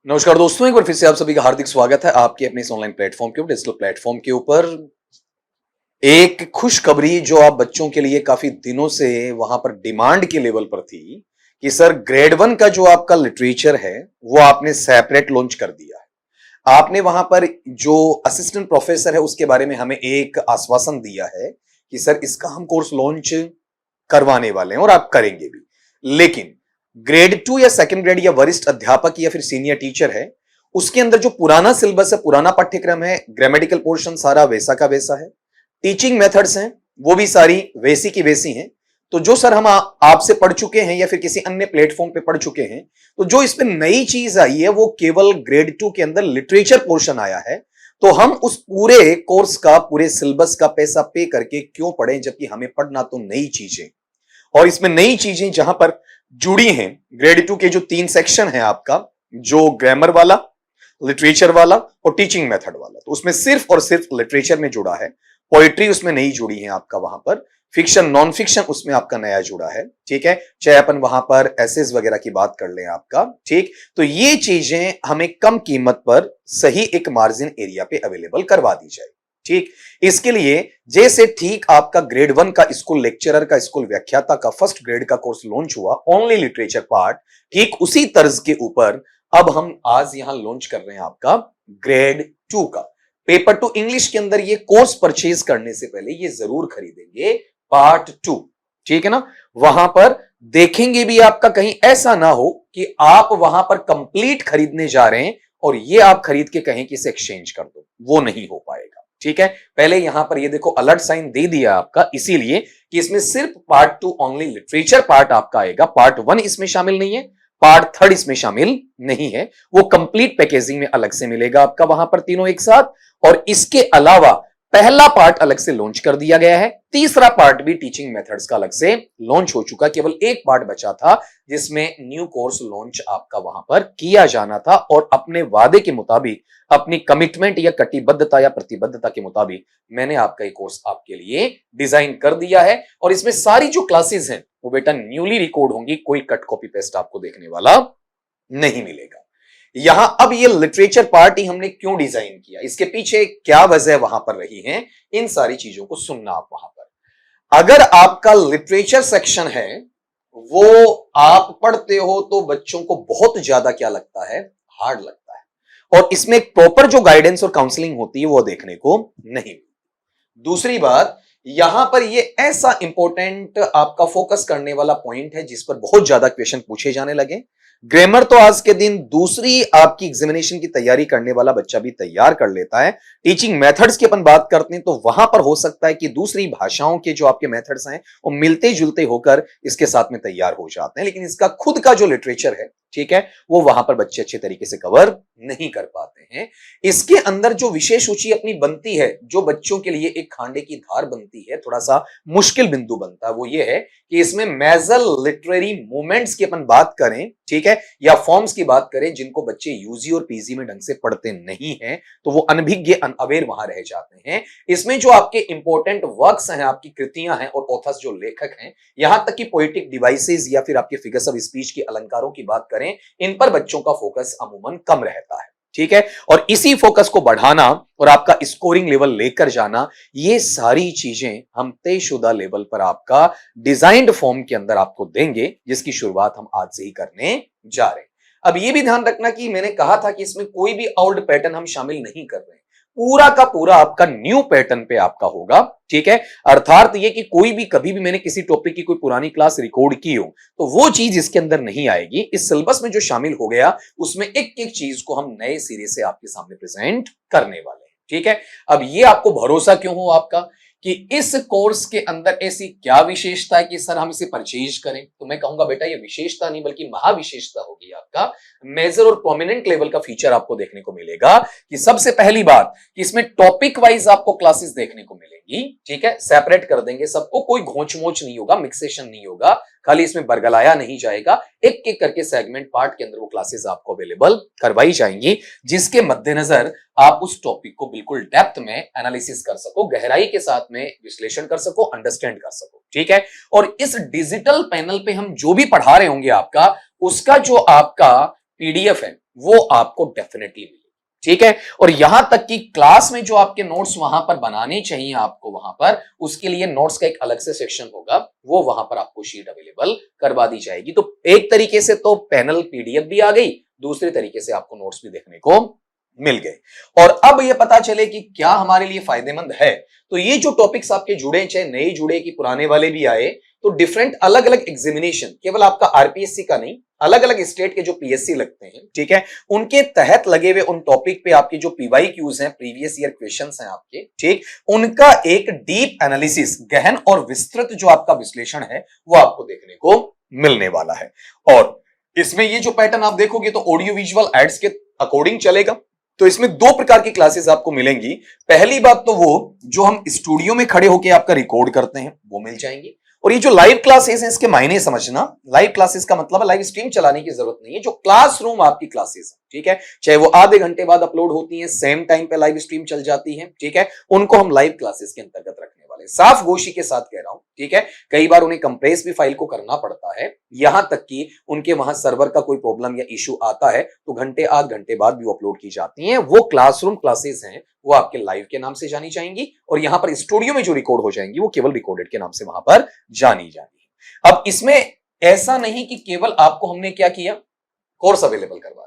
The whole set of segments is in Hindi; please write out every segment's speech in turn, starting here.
नमस्कार दोस्तों, एक बार फिर से आप सभी का हार्दिक स्वागत है आपके अपने इस ऑनलाइन प्लेटफॉर्म के ऊपर, डिजिटल प्लेटफॉर्म के ऊपर। एक खुशखबरी जो आप बच्चों के लिए काफी दिनों से वहां पर डिमांड के लेवल पर थी कि सर ग्रेड 1 का जो आपका लिटरेचर है वो आपने सेपरेट लॉन्च कर दिया है। आपने वहां पर जो असिस्टेंट प्रोफेसर है उसके बारे में हमें एक आश्वासन दिया है कि सर इसका हम कोर्स लॉन्च करवाने वाले हैं और आप करेंगे भी। लेकिन ग्रेड 2 या सेकंड ग्रेड या वरिष्ठ अध्यापक या फिर सीनियर टीचर है, उसके अंदर जो पुराना सिलेबस है, पुराना पाठ्यक्रम है, ग्रामेटिकल पोर्शन सारा वैसा का वैसा है, टीचिंग मेथड्स हैं वो भी सारी वैसी की वैसी हैं। तो जो सर हम आपसे पढ़ चुके हैं या फिर किसी अन्य प्लेटफॉर्म पे पढ़ चुके हैं, तो जो इसमें नई चीज आई है वो केवल ग्रेड 2 के अंदर लिटरेचर पोर्शन आया है। तो हम उस पूरे कोर्स का, पूरे सिलेबस का पैसा पे करके क्यों पढ़ें, जबकि हमें पढ़ना तो नई चीजें, और इसमें नई चीजें जहां पर जुड़ी हैं। ग्रेड 2 के जो 3 सेक्शन है आपका, जो ग्रामर वाला, लिटरेचर वाला और टीचिंग मेथड वाला, तो उसमें सिर्फ और सिर्फ लिटरेचर में जुड़ा है। पोइट्री उसमें नहीं जुड़ी है आपका, वहां पर फिक्शन नॉन फिक्शन उसमें आपका नया जुड़ा है। ठीक है, चाहे अपन वहां पर एसेज वगैरह की बात कर लें आपका। ठीक, तो ये चीजें हमें कम कीमत पर सही एक मार्जिन एरिया पे अवेलेबल करवा दी जाए। ठीक, इसके लिए जैसे ठीक आपका ग्रेड 1 का स्कूल लेक्चरर का, स्कूल व्याख्याता का फर्स्ट ग्रेड का कोर्स लॉन्च हुआ ओनली लिटरेचर पार्ट, ठीक उसी तर्ज के ऊपर अब हम आज यहां लॉन्च कर रहे हैं आपका ग्रेड 2 का। पेपर टू इंग्लिश के अंदर ये कोर्स परचेज करने से पहले ये जरूर खरीदेंगे पार्ट 2। ठीक है ना, वहां पर देखेंगे भी आपका कहीं ऐसा ना हो कि आप वहां पर कंप्लीट खरीदने जा रहे हैं और ये आप खरीद के कहें कि इसे एक्सचेंज कर दो, वो नहीं हो पाएगा। ठीक है, पहले यहां पर ये देखो अलर्ट साइन दे दिया आपका, इसीलिए कि इसमें सिर्फ पार्ट 2 ओनली लिटरेचर पार्ट आपका आएगा। पार्ट 1 इसमें शामिल नहीं है, पार्ट 3 इसमें शामिल नहीं है, वो कंप्लीट पैकेजिंग में अलग से मिलेगा आपका वहां पर तीनों एक साथ। और इसके अलावा पहला पार्ट अलग से लॉन्च कर दिया गया है, तीसरा पार्ट भी टीचिंग मेथड्स का अलग से लॉन्च हो चुका, केवल एक पार्ट बचा था जिसमें न्यू कोर्स लॉन्च आपका वहां पर किया जाना था। और अपने वादे के मुताबिक, अपनी कमिटमेंट या कटिबद्धता या प्रतिबद्धता के मुताबिक मैंने आपका ये कोर्स आपके लिए डिजाइन कर दिया है। और इसमें सारी जो क्लासेस हैं वो बेटा न्यूली रिकॉर्ड होंगी, कोई कट कॉपी पेस्ट आपको देखने वाला नहीं मिलेगा। यहां अब ये लिटरेचर पार्ट ही हमने क्यों डिजाइन किया, इसके पीछे क्या वजह वहां पर रही है, इन सारी चीजों को सुनना आप वहां पर। अगर आपका लिटरेचर सेक्शन है वो आप पढ़ते हो तो बच्चों को बहुत ज्यादा क्या लगता है, हार्ड लगता है, और इसमें एक प्रॉपर जो गाइडेंस और काउंसलिंग होती है वो देखने को नहीं। दूसरी बात, यहां पर ये ऐसा इंपॉर्टेंट आपका फोकस करने वाला पॉइंट है जिस पर बहुत ज्यादा क्वेश्चन पूछे जाने लगे। ग्रामर तो आज के दिन दूसरी आपकी एग्जामिनेशन की तैयारी करने वाला बच्चा भी तैयार कर लेता है। टीचिंग मेथड्स की अपन बात करते हैं तो वहां पर हो सकता है कि दूसरी भाषाओं के जो आपके मेथड्स हैं वो मिलते जुलते होकर इसके साथ में तैयार हो जाते हैं, लेकिन इसका खुद का जो लिटरेचर है, ठीक है, वो वहां पर बच्चे अच्छे तरीके से कवर नहीं कर पाते हैं। इसके अंदर जो विशेष रुचि अपनी बनती है, जो बच्चों के लिए एक खांडे की धार बनती है, थोड़ा सा मुश्किल बिंदु बनता है, वो ये है कि इसमें मेजर लिटरेरी मूवमेंट्स की अपन बात करें, ठीक है, या फॉर्म्स की बात करें जिनको बच्चे यूजी और पीजी में ढंग से पढ़ते नहीं हैं, तो वो अनभिज्ञ अनअवेयर वहां रह जाते हैं। इसमें जो आपके इंपॉर्टेंट वर्क्स हैं, आपकी कृतियां हैं और ऑथर्स जो लेखक हैं, यहां तक कि पोएटिक डिवाइसेस या फिर आपके फिगर्स ऑफ स्पीच की अलंकारों की बात करें, इन पर बच्चों का फोकस अमूमन कम रहता है। ठीक है, और इसी फोकस को बढ़ाना और आपका स्कोरिंग लेवल लेकर जाना, ये सारी चीजें हम तयशुदा लेवल पर आपका डिजाइंड फॉर्म के अंदर आपको देंगे, जिसकी शुरुआत हम आज से ही करने जा रहे हैं। अब ये भी ध्यान रखना कि मैंने कहा था कि इसमें कोई भी ओल्ड पैटर्न हम शामिल नहीं कर रहे हैं, पूरा का पूरा आपका न्यू पैटर्न पे आपका होगा। ठीक है, अर्थात ये कि कोई भी कभी भी मैंने किसी टॉपिक की कोई पुरानी क्लास रिकॉर्ड की हो तो वो चीज इसके अंदर नहीं आएगी। इस सिलेबस में जो शामिल हो गया उसमें एक एक चीज को हम नए सिरे से आपके सामने प्रेजेंट करने वाले हैं। ठीक है, अब ये आपको भरोसा क्यों हो आपका कि इस कोर्स के अंदर ऐसी क्या विशेषता है कि सर हम इसे परचेज करें, तो मैं कहूंगा बेटा ये विशेषता नहीं बल्कि महाविशेषता होगी। आपका मेजर और प्रोमिनेंट लेवल का फीचर आपको देखने को मिलेगा कि सबसे पहली बात कि इसमें टॉपिक वाइज आपको क्लासेस देखने को मिलेगी। ठीक है, सेपरेट कर देंगे सबको, कोई घोंच मोच नहीं होगा, मिक्सेशन नहीं होगा, खाली इसमें बरगलाया नहीं जाएगा, एक एक करके सेगमेंट पार्ट के अंदर वो क्लासेस आपको अवेलेबल करवाई जाएंगी, जिसके मद्देनजर आप उस टॉपिक को बिल्कुल डेप्थ में एनालिसिस कर सको, गहराई के साथ में विश्लेषण कर सको, अंडरस्टैंड कर सको। ठीक है, और इस डिजिटल पैनल पे हम जो भी पढ़ा रहे होंगे आपका, उसका जो आपका पीडीएफ है वो आपको डेफिनेटली मिलेगी, ठीक है। और यहां तक कि क्लास में जो आपके नोट्स वहां पर बनाने चाहिए आपको वहां पर, उसके लिए नोट्स का एक अलग से सेक्शन होगा, वो वहां पर आपको शीट अवेलेबल करवा दी जाएगी। तो एक तरीके से तो पैनल पीडीएफ भी आ गई, दूसरे तरीके से आपको नोट्स भी देखने को मिल गए। और अब ये पता चले कि क्या हमारे लिए फायदेमंद है, तो ये जो टॉपिक्स आपके जुड़े, चाहे नए जुड़े कि पुराने वाले भी आए, तो डिफरेंट अलग अलग एग्जामिनेशन, केवल आपका आरपीएससी का नहीं, अलग अलग स्टेट के जो पीएससी लगते हैं, ठीक है, उनके तहत लगे हुए उन टॉपिक पे आपके जो पीवाईक्यूज हैं, प्रीवियस ईयर क्वेश्चंस हैं आपके, ठीक, उनका एक डीप एनालिसिस, गहन और विस्तृत जो आपका विश्लेषण है वो आपको देखने को मिलने वाला है। और इसमें ये जो पैटर्न आप देखोगे तो ऑडियो विजुअल एड्स के अकॉर्डिंग चलेगा। तो इसमें दो प्रकार की क्लासेस आपको मिलेंगी। पहली बात तो वो जो हम स्टूडियो में खड़े होकर आपका रिकॉर्ड करते हैं वो मिल जाएंगी, और ये जो लाइव क्लासेस हैं इसके मायने समझना। लाइव क्लासेस का मतलब है लाइव स्ट्रीम चलाने की जरूरत नहीं है, जो क्लासरूम आपकी क्लासेस है, ठीक है, चाहे वो आधे घंटे बाद अपलोड होती हैं, सेम टाइम पे लाइव स्ट्रीम चल जाती है, ठीक है, उनको हम लाइव क्लासेस के अंतर्गत रखने वाले, साफ गोशी के साथ कह रहा हूं, ठीक है। कई बार उन्हें कंप्रेस भी फाइल को करना पड़ता है, यहां तक कि उनके वहां सर्वर का कोई प्रॉब्लम या इश्यू आता है तो घंटे आध घंटे बाद भी अपलोड की जाती हैं। वो क्लासरूम क्लासेस हैं, वो आपके लाइव के नाम से जानी जाएंगी, और यहां पर स्टूडियो में जो रिकॉर्ड हो जाएंगी वो केवल रिकॉर्डेड के नाम से वहां पर जानी जाएंगी। अब इसमें ऐसा नहीं कि केवल आपको हमने क्या किया, कोर्स अवेलेबल करवा दिया।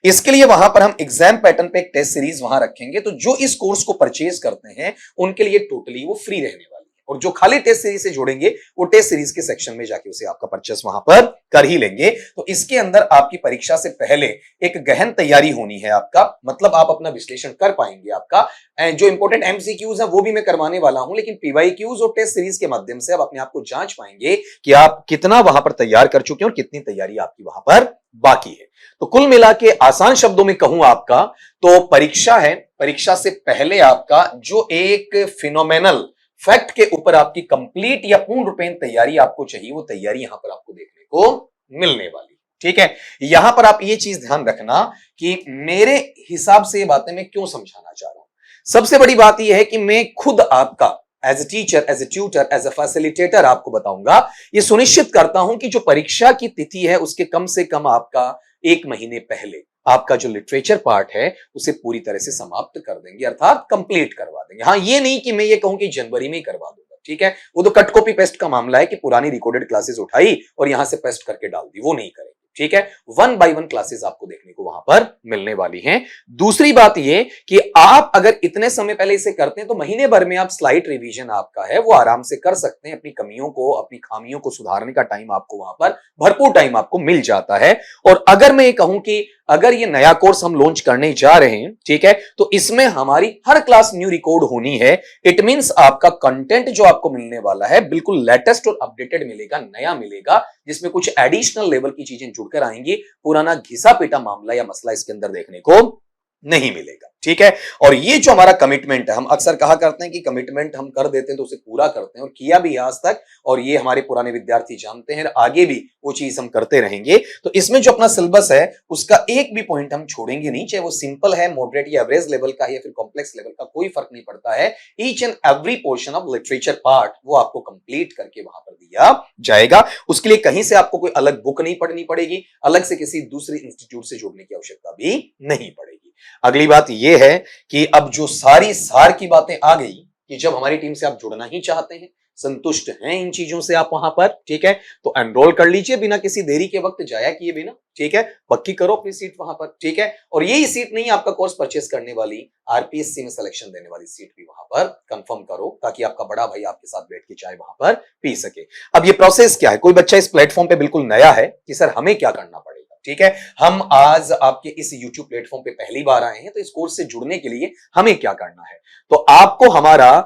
इसके लिए वहां पर हम एग्जाम पैटर्न पे एक टेस्ट सीरीज वहां रखेंगे, तो जो इस कोर्स को परचेज करते हैं उनके लिए टोटली वो फ्री रहने वाली है, और जो खाली टेस्ट सीरीज से जोड़ेंगे वो टेस्ट सीरीज के सेक्शन में जाके उसे आपका परचेस वहां पर कर ही लेंगे। तो इसके अंदर आपकी परीक्षा से पहले एक गहन तैयारी होनी है आपका, मतलब आप अपना विश्लेषण कर पाएंगे। आपका जो इंपॉर्टेंट एमसीक्यूज है वो भी मैं करवाने वाला हूं, लेकिन पीवाईक्यूज और टेस्ट सीरीज के माध्यम से आप अपने आप को जांच पाएंगे कि आप कितना वहां पर तैयार कर चुके हैं और कितनी तैयारी आपकी वहां पर बाकी है। तो कुल मिला के आसान शब्दों में कहूं आपका, तो परीक्षा है, परीक्षा से पहले आपका जो एक फिनोमेनल फैक्ट के ऊपर आपकी कंप्लीट या पूर्ण रूपेण तैयारी आपको चाहिए, वो तैयारी यहां पर आपको देखने को मिलने वाली, ठीक है। यहां पर आप ये चीज ध्यान रखना कि मेरे हिसाब से ये बातें मैं क्यों समझाना चाह रहा हूं। सबसे बड़ी बात यह है कि मैं खुद आपका as a teacher, as a tutor, as a facilitator आपको बताऊंगा, ये सुनिश्चित करता हूं कि जो परीक्षा की तिथि है उसके कम से कम आपका एक महीने पहले आपका जो लिटरेचर पार्ट है उसे पूरी तरह से समाप्त कर देंगे, अर्थात कंप्लीट करवा देंगे। हाँ, ये नहीं कि मैं ये कहूं कि जनवरी में ही करवा दूंगा, ठीक है, वो तो कट कॉपी पेस्ट का मामला है कि पुरानी रिकॉर्डेड क्लासेस उठाई और यहां से पेस्ट करके डाल दी, वो नहीं करेंगे, ठीक है। 1 बाय 1 क्लासेस आपको देखने को वहां पर मिलने वाली हैं। दूसरी बात यह कि आप अगर इतने समय पहले इसे करते हैं तो महीने भर में आप स्लाइड रिवीजन आपका है वो आराम से कर सकते हैं। अपनी कमियों को, अपनी खामियों को सुधारने का टाइम आपको वहां पर भरपूर टाइम आपको मिल जाता है। और अगर मैं ये कहूं कि अगर ये नया कोर्स हम लॉन्च करने जा रहे हैं, ठीक है, तो इसमें हमारी हर क्लास न्यू रिकॉर्ड होनी है। इट मींस आपका कंटेंट जो आपको मिलने वाला है बिल्कुल लेटेस्ट और अपडेटेड मिलेगा, नया मिलेगा, जिसमें कुछ एडिशनल लेवल की चीजें जुड़कर आएंगी। पुराना घिसा पीटा मामला या मसला इसके अंदर देखने को नहीं मिलेगा, ठीक है। और ये जो हमारा कमिटमेंट है, हम अक्सर कहा करते हैं कि कमिटमेंट हम कर देते हैं तो उसे पूरा करते हैं, और किया भी आज तक, और ये हमारे पुराने विद्यार्थी जानते हैं, आगे भी वो चीज हम करते रहेंगे। तो इसमें जो अपना सिलेबस है उसका एक भी पॉइंट हम छोड़ेंगे नहीं, चाहे वो सिंपल है, मॉडरेट या एवरेज लेवल का है या फिर कॉम्प्लेक्स लेवल का, कोई फर्क नहीं पड़ता है। Each and every portion of literature part वो आपको कंप्लीट करके वहां पर दिया जाएगा। उसके लिए कहीं से आपको कोई अलग बुक नहीं पढ़नी पड़ेगी, अलग से किसी दूसरे इंस्टीट्यूट से जुड़ने की आवश्यकता भी नहीं पड़ेगी। अगली बात यह है कि अब जो सारी सार की बातें आ गई कि जब हमारी टीम से आप जुड़ना ही चाहते हैं, संतुष्ट हैं इन चीजों से आप वहां पर, ठीक है, तो एनरोल कर लीजिए बिना किसी देरी के, वक्त जाया किए बिना, ठीक है, पक्की करो अपनी सीट वहां पर, ठीक है। और यही सीट नहीं, आपका कोर्स परचेस करने वाली, आरपीएससी में सिलेक्शन देने वाली सीट भी वहां पर कंफर्म करो, ताकि आपका बड़ा भाई आपके साथ बैठ के चाय वहां पर पी सके। अब ये प्रोसेस क्या है, कोई बच्चा इस प्लेटफॉर्म पे बिल्कुल नया है कि सर हमें क्या करना पड़ेगा, ठीक है, हम आज आपके इस YouTube प्लेटफॉर्म पे पहली बार आए हैं, तो इस कोर्स से जुड़ने के लिए हमें क्या करना है। तो आपको हमारा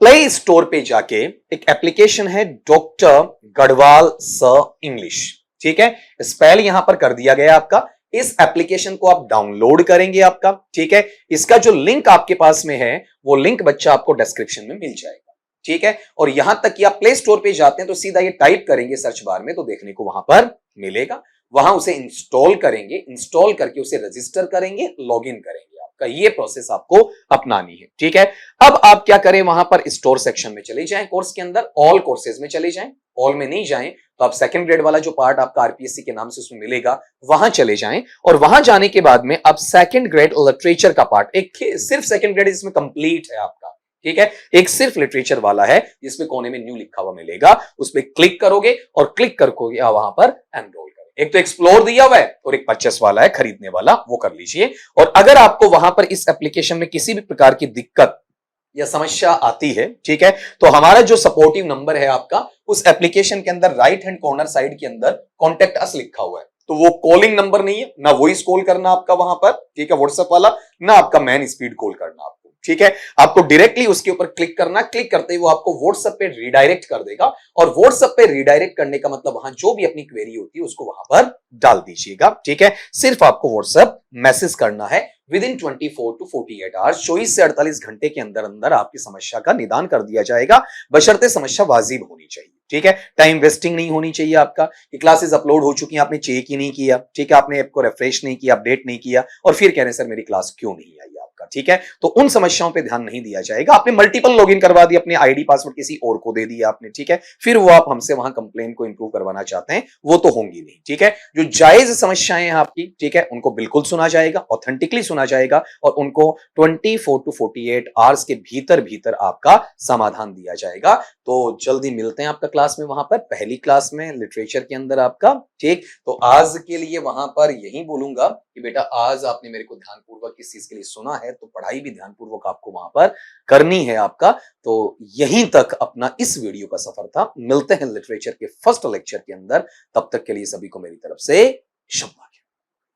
प्ले स्टोर पे जाके एक एप्लीकेशन है डॉक्टर गढ़वाल सर इंग्लिश, ठीक है, स्पेल यहां पर कर दिया गया आपका। इस एप्लीकेशन को आप डाउनलोड करेंगे आपका, ठीक है, इसका जो लिंक आपके पास में है वो लिंक बच्चा आपको डिस्क्रिप्शन में मिल जाएगा, ठीक है। और यहां तक कि आप प्ले स्टोर पे जाते हैं तो सीधा ये टाइप करेंगे सर्च बार में, तो देखने को वहां पर मिलेगा, वहां उसे इंस्टॉल करेंगे, इंस्टॉल करके उसे रजिस्टर करेंगे, लॉगिन करेंगे, आपका ये प्रोसेस आपको अपनानी है, ठीक है। अब आप क्या करें, वहां पर स्टोर सेक्शन में चले जाएं, कोर्स के अंदर ऑल कोर्सेज में चले जाएं, ऑल में नहीं जाएं तो आप सेकंड ग्रेड वाला जो पार्ट आपका आरपीएससी के नाम से उसमें मिलेगा, वहां चले जाएं और वहां जाने के बाद में आप सेकंड ग्रेड लिटरेचर का पार्ट, एक सिर्फ सेकंड ग्रेड इसमें कंप्लीट है आपका, ठीक है, एक सिर्फ लिटरेचर वाला है जिसमें कोने में न्यू लिखा हुआ मिलेगा, उस पर क्लिक करोगे और क्लिक करके वहां पर एनरोल करें। एक तो एक्सप्लोर दिया हुआ है और एक परचेस वाला है, खरीदने वाला, वो कर लीजिए। और अगर आपको वहां पर इस एप्लीकेशन में किसी भी प्रकार की दिक्कत या समस्या आती है, ठीक है, तो हमारा जो सपोर्टिव नंबर है आपका, उस एप्लीकेशन के अंदर राइट हैंड कॉर्नर साइड के अंदर कॉन्टेक्ट अस लिखा हुआ है, तो वो कॉलिंग नंबर नहीं है, ना वॉइस कॉल करना आपका वहां पर, ठीक है, व्हाट्सएप वाला, ना आपका मैन स्पीड कॉल करना आपको, ठीक है, आपको डायरेक्टली उसके ऊपर क्लिक करना, क्लिक करते ही वो आपको व्हाट्सएप पे रिडायरेक्ट कर देगा, और व्हाट्सएप पे रिडायरेक्ट करने का मतलब वहां जो भी अपनी क्वेरी होती है उसको वहां पर डाल दीजिएगा, ठीक है। सिर्फ आपको व्हाट्सएप मैसेज करना है, विद इन 24 टू 48 आवर्स, 24 से 48 घंटे के अंदर अंदर आपकी समस्या का निदान कर दिया जाएगा, बशर्ते समस्या वाजिब होनी चाहिए, ठीक है, टाइम वेस्टिंग नहीं होनी चाहिए आपका, कि क्लासेस अपलोड हो चुकी हैं, आपने चेक ही नहीं किया, ठीक है, आपने ऐप को रिफ्रेश नहीं किया, अपडेट नहीं किया, और फिर कहने सर मेरी क्लास क्यों नहीं आई आपका, ठीक है, तो उन समस्याओं पे ध्यान नहीं दिया जाएगा। आपने मल्टीपल लॉगिन करवा दिया, अपने आईडी पासवर्ड किसी और को दे दिया आपने, ठीक है, फिर वो आप हमसे वहां कंप्लेन को इंप्रूव करवाना चाहते हैं, वो तो होंगी नहीं, ठीक है। जो जायज समस्याएं हैं आपकी, ठीक है, उनको बिल्कुल सुना जाएगा, ऑथेंटिकली सुना जाएगा, और उनको 24 टू 48 आवर्स के भीतर भीतर आपका समाधान दिया जाएगा। तो जल्दी मिलते हैं आपका क्लास में, वहां पर पहली क्लास में लिटरेचर के अंदर आपका, ठीक। तो आज के लिए वहां पर यही बोलूंगा कि बेटा आज आपने मेरे को ध्यानपूर्वक किस चीज के लिए सुना है, तो पढ़ाई भी ध्यानपूर्वक आपको वहां पर करनी है आपका। तो यहीं तक अपना इस वीडियो का सफर था, मिलते हैं लिटरेचर के फर्स्ट लेक्चर के अंदर, तब तक के लिए सभी को मेरी तरफ से शुभ।